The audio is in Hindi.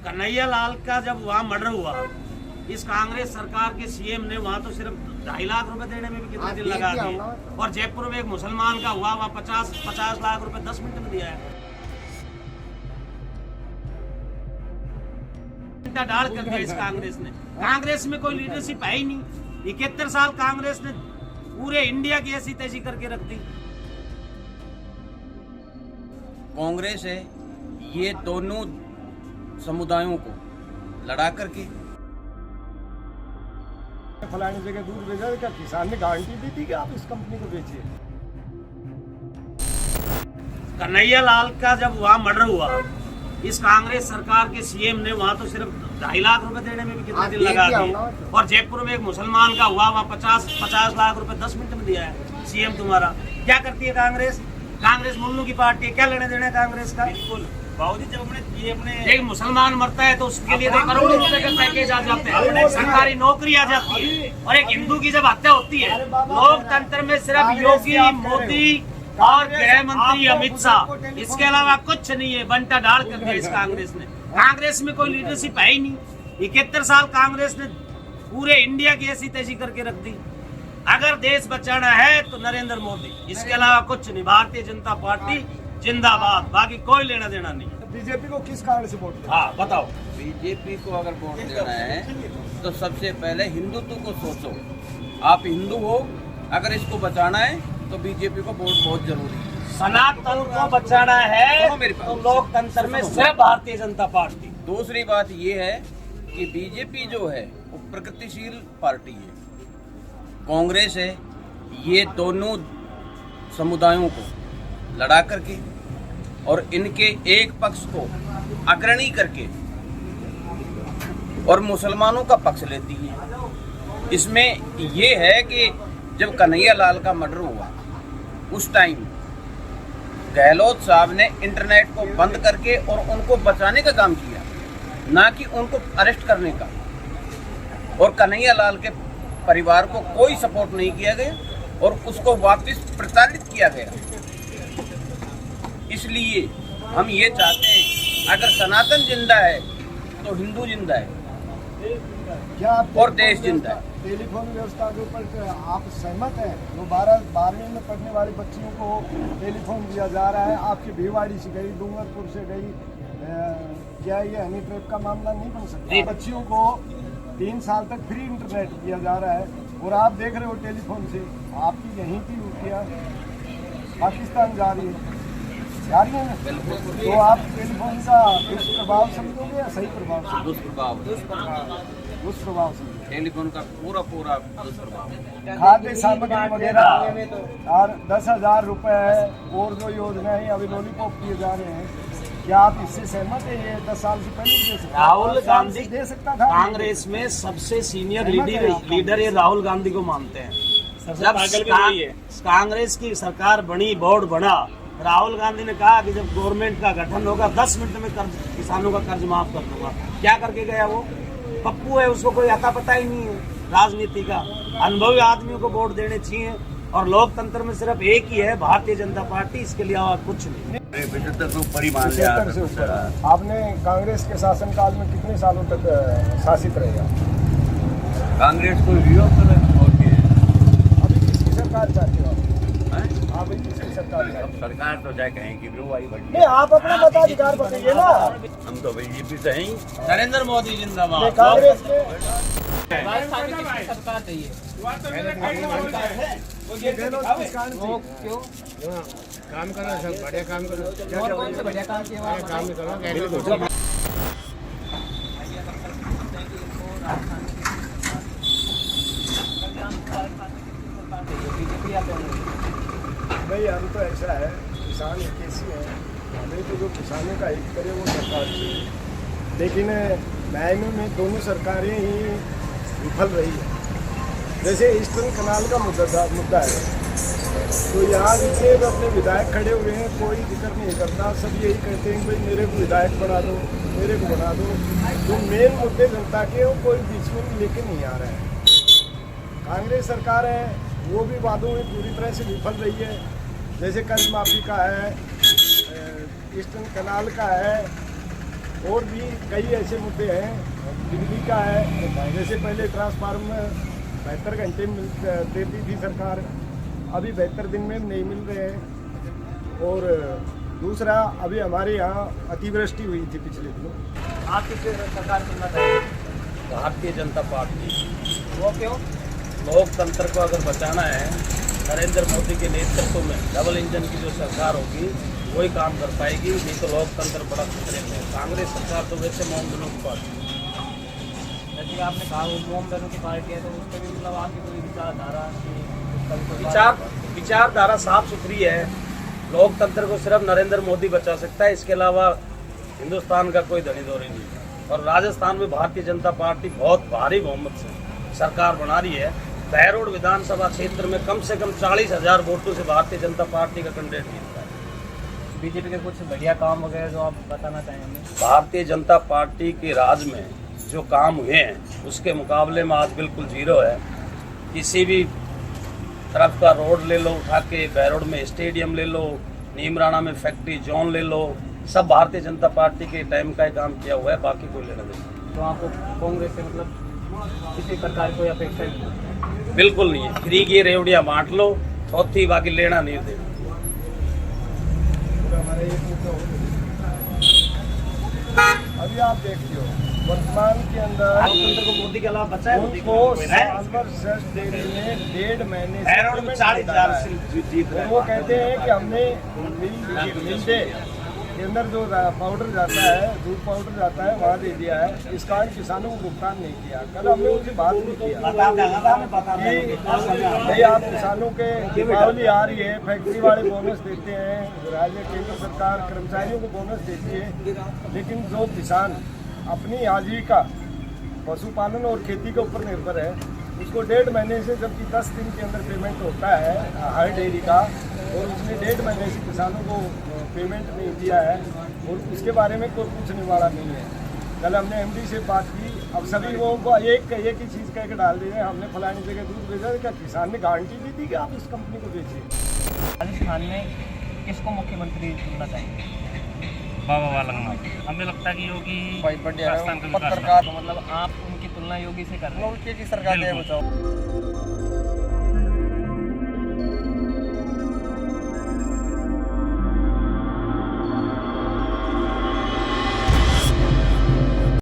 कन्हैया लाल का जब वहाँ मर्डर हुआ, इस कांग्रेस सरकार के सीएम ने वहाँ तो सिर्फ 2.5 लाख रुपए देने में भी कितने दिन लगा दिए, और जयपुर में एक मुसलमान का हुआ वहाँ 50 लाख रुपए 10 मिनट में दिया है। डाल कर दिया इस कांग्रेस ने। कांग्रेस में कोई लीडरशिप है ही नहीं। 71 साल कांग्रेस ने पूरे इंडिया की ऐसी तेजी करके रख दी। कांग्रेस है ये दोनों समुदायों को लड़ा करके फलानी जगह दूध भेजा, क्या किसान ने गारंटी दी थी कि आप इस कंपनी को बेचिए? कन्हैया लाल का जब वहाँ मर्डर हुआ, इस कांग्रेस सरकार के सीएम ने वहाँ तो सिर्फ 2.5 लाख रुपए देने में भी कितने दिन लगा दिए, और जयपुर में एक मुसलमान का हुआ वहाँ 50 लाख रुपए 10 मिनट में दिया है। सीएम तुम्हारा क्या करती है कांग्रेस? कांग्रेस मुल्लू की पार्टी है, क्या लेने देने कांग्रेस का? बिल्कुल बाबूजी, जब ये एक मुसलमान मरता है तो उसके लिए करोड़ों रुपए का पैकेज आ जाते हैं, सरकारी नौकरी आ जाती है। और एक हिंदू की जब हत्या होती है, लोकतंत्र में सिर्फ योगी, मोदी और गृह मंत्री अमित शाह, इसके अलावा कुछ नहीं है। बंटा डाल कर दिया इस कांग्रेस ने। कांग्रेस में कोई लीडरशिप है ही नहीं। 71 साल कांग्रेस ने पूरे इंडिया की ऐसी तेजी करके रख दी। अगर देश बचाना है तो नरेंद्र मोदी, इसके अलावा कुछ नहीं। भारतीय जनता पार्टी जिंदाबाद, बाकी कोई लेना देना नहीं। बीजेपी को किस कारण से वोट देना? हाँ बताओ। बीजेपी को अगर वोट देना है तो सबसे पहले हिंदुत्व को सोचो। आप हिंदू हो, अगर इसको बचाना है तो बीजेपी को वोट बहुत जरूरी है। सनातन को बचाना है तो लोकतंत्र में सिर्फ भारतीय जनता पार्टी। दूसरी बात ये है कि बीजेपी जो है वो प्रगतिशील पार्टी है। कांग्रेस है ये दोनों समुदायों को लड़ा करके और इनके एक पक्ष को अग्रणी करके और मुसलमानों का पक्ष लेती है। इसमें ये है कि जब कन्हैया लाल का मर्डर हुआ उस टाइम गहलोत साहब ने इंटरनेट को बंद करके और उनको बचाने का काम किया, ना कि उनको अरेस्ट करने का। और कन्हैया लाल के परिवार को कोई सपोर्ट नहीं किया गया और उसको वापस प्रताड़ित किया गया। इसलिए हम ये चाहते हैं, अगर सनातन जिंदा है तो हिंदू जिंदा है क्या और देश जिंदा है। टेलीफोन व्यवस्था के ऊपर आप सहमत हैं? जो 12वीं में पढ़ने वाली बच्चियों को टेलीफोन दिया जा रहा है, आपकी भिवाड़ी से गई, डूंगरपुर से गई, क्या ये हनी ट्रैप का मामला नहीं बन सकता? बच्चियों को 3 साल तक फ्री इंटरनेट दिया जा रहा है और आप देख रहे हो टेलीफोन से आपकी यहीं की रुपया पाकिस्तान जा रही है ना? तो आप टेलीफोन का दुष्प्रभाव समझोगे या सही प्रभाव? दुष्प्रभाव समझोगे। टेलीफोन का पूरा दुष्प्रभाव। खाद्य सामग्री वगैरह और 10,000 रुपए है और जो योजनाएं अभी लॉलीपॉप किए जा रहे हैं, क्या आप इससे सहमत है? ये 10 साल से पहले दे सकता, राहुल गांधी दे सकता था। कांग्रेस में सबसे सीनियर लीडर ये राहुल गांधी को मानते हैं। जब कांग्रेस की सरकार बनी, बोर्ड बना, राहुल गांधी ने कहा कि जब गवर्नमेंट का गठन होगा 10 मिनट में किसानों का कर्ज माफ कर दूंगा। क्या करके गया वो? पप्पू है, उसको कोई अता पता ही नहीं है राजनीति का। अनुभवी आदमियों को वोट देने चाहिए और लोकतंत्र में सिर्फ एक ही है, भारतीय जनता पार्टी, इसके लिए और कुछ नहीं। 75 से ऊपर। आपने कांग्रेस के शासनकाल में कितने सालों तक शासित रहेगा? कांग्रेस को अभी किसकी सरकार चाहते हो आप? किसकी सरकार चाहते हो? सरकार तो जाए कहें कि नहीं, आप अपना मताधिकार बताइए ना। हम तो बीजेपी से हैं। नरेंद्र मोदी जिंदाबाद। कांग्रेस में सरकार चाहिए। क्यों काम करना, सब बढ़िया काम करो। और कौन से बढ़िया काम किए? काम करो। नहीं, हम तो ऐसा है, किसान कैसी है, हमें तो जो किसानों का हित करे वो सरकार चाहिए। लेकिन न्यायालयों में दोनों सरकारें ही विफल रही है। जैसे ईस्टर्न कनाल का मुद्दा है, तो यहाँ जितने अपने विधायक खड़े हुए हैं कोई जिक्र नहीं करता। सब यही कहते हैं भाई मेरे को विधायक बना दो, मेरे को बना दो। जो मेन मुद्दे जनता के वो कोई बीच में लेके नहीं आ रहा है। कांग्रेस सरकार है, वो भी वादों में पूरी तरह से विफल रही है। जैसे कर्ज माफी का है, ईस्टर्न कनाल का है, और भी कई ऐसे मुद्दे हैं। बिजली का है, जैसे पहले ट्रांसफार्मर 72 घंटे देती थी सरकार, अभी 72 दिन में नहीं मिल रहे हैं। और दूसरा, अभी हमारे यहाँ अतिवृष्टि हुई थी पिछले दिनों। आप किस सरकार चुनना चाहेंगे? भारतीय जनता पार्टी। वो क्यों? लोकतंत्र को अगर बचाना है, नरेंद्र मोदी के नेतृत्व में डबल इंजन की जो सरकार होगी वही काम कर पाएगी, नहीं तो लोकतंत्र बड़ा खतरे में है। कांग्रेस सरकार तो वैसे मोम दिनों की पार्टी। जैसे आपने कहा वो मोम बहनों की पार्टी है, तो उस पर भी मतलब आपकी कोई विचारधारा विचारधारा साफ सुथरी है। लोकतंत्र को सिर्फ नरेंद्र मोदी बचा सकता है, इसके अलावा हिंदुस्तान का कोई धनी दौरी नहीं है। और राजस्थान में भारतीय जनता पार्टी बहुत भारी बहुमत से सरकार बना रही है। बहरोड विधानसभा क्षेत्र में कम से कम 40,000 वोटों से भारतीय जनता पार्टी का कैंडिडेट जीतता है। बीजेपी के कुछ बढ़िया काम वगैरह जो आप बताना चाहेंगे? भारतीय जनता पार्टी के राज में जो काम हुए हैं उसके मुकाबले में आज बिल्कुल जीरो है। किसी भी तरफ का रोड ले लो उठा के, बहरोड में स्टेडियम ले लो, नीमराणा में फैक्ट्री जोन ले लो, सब भारतीय जनता पार्टी के टाइम का ही काम किया हुआ है, बाकी कोई लेना देना। तो आपको कांग्रेस से मतलब किसी प्रकार कोई अपेक्षा नहीं? बिल्कुल नहीं है। फ्री की रेवड़ियाँ बांट लो, चौथी बाकी लेना नहीं देना। हमारा एक मुद्दा हो अभी आप देखते हो वर्तमान के अंदर लोकतंत्र को मोदी के अलावा बचा है? उनको साल भर सेस देने में 1.5 महीने से बहरोड में 40,000 जीत रहे और वो कहते हैं कि हमने मिल डे के अंदर जो पाउडर जाता है, दूध पाउडर जाता है, वहाँ दे दिया है। इस कारण किसानों को भुगतान नहीं किया। कल हमने उनसे बात भी किया कि भाई आप किसानों के दीपावली आ रही है, फैक्ट्री वाले बोनस देते हैं, राज्य केंद्र सरकार कर्मचारियों को बोनस देती है, लेकिन जो किसान अपनी आजीविका पशुपालन और खेती के ऊपर निर्भर है, उसको 1.5 महीने से, जबकि 10 दिन के अंदर पेमेंट होता है हर डेयरी का, और उसने 1.5 महीने से किसानों को पेमेंट नहीं दिया है और उसके बारे में कोई पूछने वाला नहीं है। कल हमने एमडी से बात की, अब सभी लोगों को एक ही चीज़ कह के डाल दिए, हमने फलानी जगह दूध भेजा, क्या किसान ने गारंटी दी थी कि आप इस कंपनी को बेचिए? राजस्थान में किसको मुख्यमंत्री चुनना चाहेंगे? बाबा वालंगनाथ। हमें लगता है कि योगी राजस्थान का विकास पत्रकार मतलब आप उनकी तुलना योगी से कर रहे हैं? सरकार है, बताओ।